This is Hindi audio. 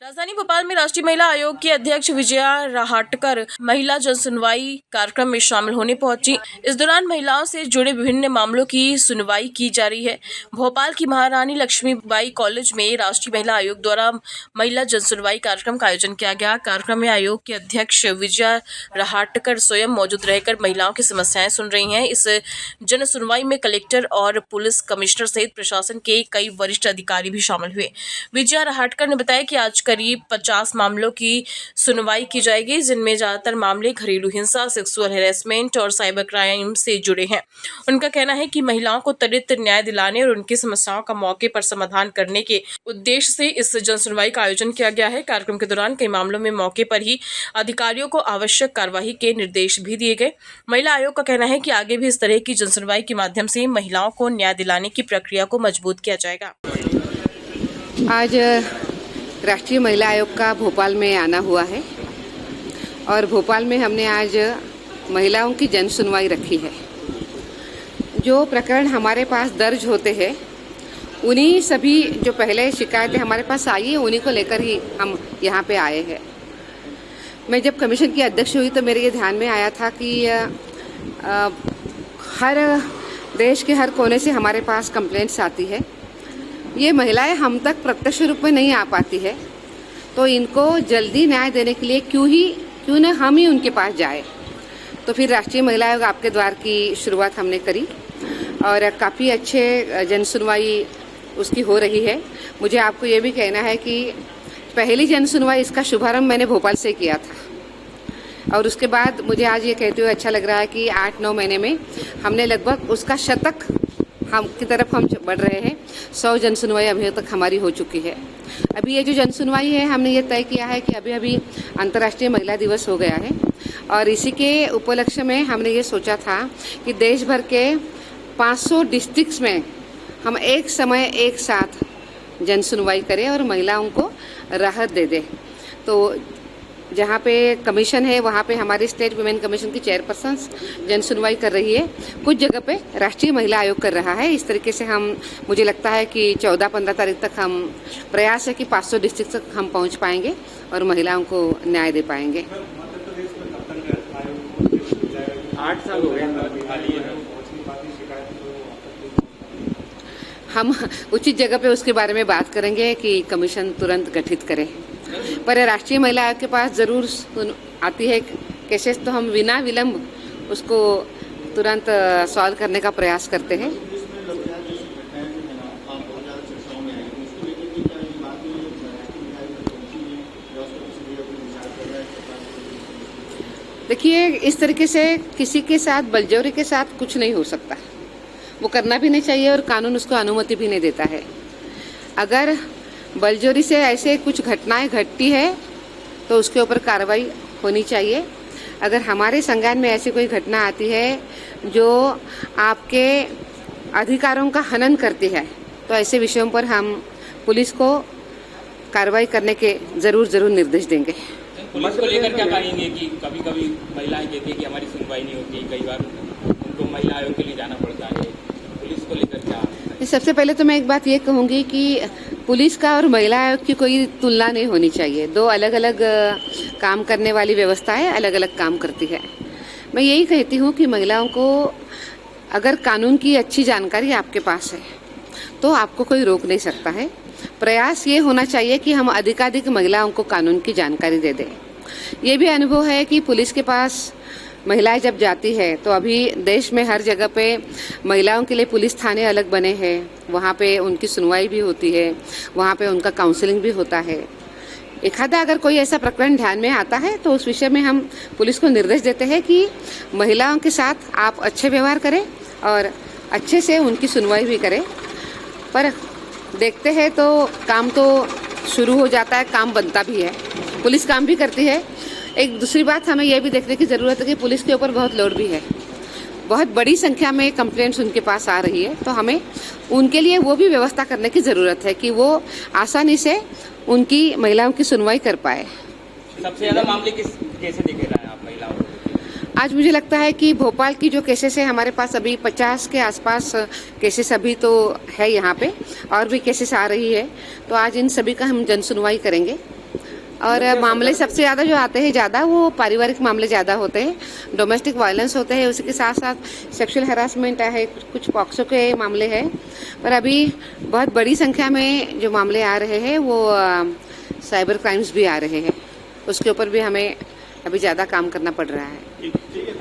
राजधानी भोपाल में राष्ट्रीय महिला आयोग की अध्यक्ष विजया राहटकर महिला जनसुनवाई कार्यक्रम में शामिल होने पहुंची। इस दौरान महिलाओं से जुड़े विभिन्न मामलों की सुनवाई की जा रही है। भोपाल की महारानी लक्ष्मीबाई कॉलेज में राष्ट्रीय महिला आयोग द्वारा महिला जनसुनवाई कार्यक्रम का आयोजन किया गया। कार्यक्रम में आयोग की अध्यक्ष विजया राहटकर स्वयं मौजूद रहकर महिलाओं की समस्याएं सुन रही हैं। इस जनसुनवाई में कलेक्टर और पुलिस कमिश्नर सहित प्रशासन के कई वरिष्ठ अधिकारी भी शामिल हुए। विजया राहटकर ने बताया कि आज करीब 50 मामलों की सुनवाई की जाएगी, जिनमें ज्यादातर मामले घरेलू हिंसा, सेक्सुअल हैरेसमेंट और साइबर क्राइम से जुड़े हैं। उनका कहना है कि महिलाओं को त्वरित न्याय दिलाने और उनकी समस्याओं का मौके पर समाधान करने के उद्देश्य से इस जनसुनवाई का आयोजन किया गया है। कार्यक्रम के दौरान कई मामलों में मौके पर ही अधिकारियों को आवश्यक कार्यवाही के निर्देश भी दिए गए। महिला आयोग का कहना है कि आगे भी इस तरह की जनसुनवाई के माध्यम से महिलाओं को न्याय दिलाने की प्रक्रिया को मजबूत किया जाएगा। आज राष्ट्रीय महिला आयोग का भोपाल में आना हुआ है और भोपाल में हमने आज महिलाओं की जन सुनवाई रखी है। जो प्रकरण हमारे पास दर्ज होते हैं, उन्हीं सभी जो पहले शिकायतें हमारे पास आई है, उन्हीं को लेकर ही हम यहाँ पे आए हैं। मैं जब कमीशन की अध्यक्ष हुई तो मेरे ये ध्यान में आया था कि हर देश के हर कोने से हमारे पास कंप्लेंट्स आती है। ये महिलाएं हम तक प्रत्यक्ष रूप में नहीं आ पाती है, तो इनको जल्दी न्याय देने के लिए क्यों न हम ही उनके पास जाए। तो फिर राष्ट्रीय महिला आयोग आपके द्वार की शुरुआत हमने करी और काफ़ी अच्छे जन सुनवाई उसकी हो रही है। मुझे आपको ये भी कहना है कि पहली जन सुनवाई इसका शुभारंभ मैंने भोपाल से किया था और उसके बाद मुझे आज ये कहते हुए अच्छा लग रहा है कि 8-9 महीने में हमने लगभग उसका शतक हम की तरफ हम बढ़ रहे हैं। 100 जन सुनवाई अभी तक हमारी हो चुकी है। अभी ये जो जन सुनवाई है, हमने ये तय किया है कि अभी अंतर्राष्ट्रीय महिला दिवस हो गया है और इसी के उपलक्ष्य में हमने ये सोचा था कि देश भर के 500 डिस्ट्रिक्ट्स में हम एक समय एक साथ जन सुनवाई करें और महिलाओं को राहत दे दें। तो जहाँ पे कमीशन है वहाँ पे हमारी स्टेट वुमेन कमीशन की चेयरपर्सन जन सुनवाई कर रही है। कुछ जगह पे राष्ट्रीय महिला आयोग कर रहा है। इस तरीके से हम मुझे लगता है कि 14-15 तारीख तक हम प्रयास है कि 500 डिस्ट्रिक्ट तक हम पहुँच पाएंगे और महिलाओं को न्याय दे पाएंगे। 8 साल हो गए। हम उचित जगह पे उसके बारे में बात करेंगे कि कमीशन तुरंत गठित करें, पर राष्ट्रीय महिला आयोग के पास ज़रूर आती है केसेस, तो हम बिना विलंब उसको तुरंत सॉल्व करने का प्रयास करते हैं। देखिए, इस तरीके से किसी के साथ बलजोरी के साथ कुछ नहीं हो सकता, वो करना भी नहीं चाहिए और कानून उसको अनुमति भी नहीं देता है। अगर बलजोरी से ऐसे कुछ घटनाएं घटती है तो उसके ऊपर कार्रवाई होनी चाहिए। अगर हमारे संज्ञान में ऐसी कोई घटना आती है जो आपके अधिकारों का हनन करती है, तो ऐसे विषयों पर हम पुलिस को कार्रवाई करने के ज़रूर निर्देश देंगे। पुलिस को लेकर क्या कहेंगे कि कभी महिलाएं कहती है कि हमारी सुनवाई नहीं होती, कई बार उनको महिला आयोग के लिए जाना पड़ता है, पुलिस को लेकर क्या? सबसे पहले तो मैं एक बात ये कहूँगी कि पुलिस का और महिला आयोग की कोई तुलना नहीं होनी चाहिए। दो अलग अलग काम करने वाली व्यवस्थाएं अलग अलग काम करती है। मैं यही कहती हूँ कि महिलाओं को अगर कानून की अच्छी जानकारी आपके पास है तो आपको कोई रोक नहीं सकता है। प्रयास ये होना चाहिए कि हम अधिकाधिक महिलाओं को कानून की जानकारी दे दें। ये भी अनुभव है कि पुलिस के पास महिलाएं जब जाती है तो अभी देश में हर जगह पे महिलाओं के लिए पुलिस थाने अलग बने हैं, वहाँ पे उनकी सुनवाई भी होती है, वहाँ पे उनका काउंसलिंग भी होता है। एक आधा अगर कोई ऐसा प्रकरण ध्यान में आता है तो उस विषय में हम पुलिस को निर्देश देते हैं कि महिलाओं के साथ आप अच्छे व्यवहार करें और अच्छे से उनकी सुनवाई भी करें। पर देखते हैं तो काम तो शुरू हो जाता है, काम बनता भी है, पुलिस काम भी करती है। एक दूसरी बात हमें यह भी देखने की ज़रूरत है कि पुलिस के ऊपर बहुत लोड भी है, बहुत बड़ी संख्या में कंप्लेंट्स उनके पास आ रही है, तो हमें उनके लिए वो भी व्यवस्था करने की ज़रूरत है कि वो आसानी से उनकी महिलाओं की सुनवाई कर पाए। सबसे ज़्यादा मामले कैसे देख रहे हैं आप महिलाओं को? आज मुझे लगता है कि भोपाल की जो केसेस है हमारे पास अभी 50 के आसपास केसेस अभी तो है यहाँ पे, और भी केसेस आ रही है, तो आज इन सभी का हम जन सुनवाई करेंगे। और मामले सबसे ज़्यादा जो आते हैं ज़्यादा वो पारिवारिक मामले ज़्यादा होते हैं, डोमेस्टिक वायलेंस होते हैं, उसके साथ साथ सेक्सुअल हरासमेंट है, कुछ पॉक्सो के मामले हैं। पर अभी बहुत बड़ी संख्या में जो मामले आ रहे हैं वो साइबर क्राइम्स भी आ रहे हैं, उसके ऊपर भी हमें अभी ज़्यादा काम करना पड़ रहा है।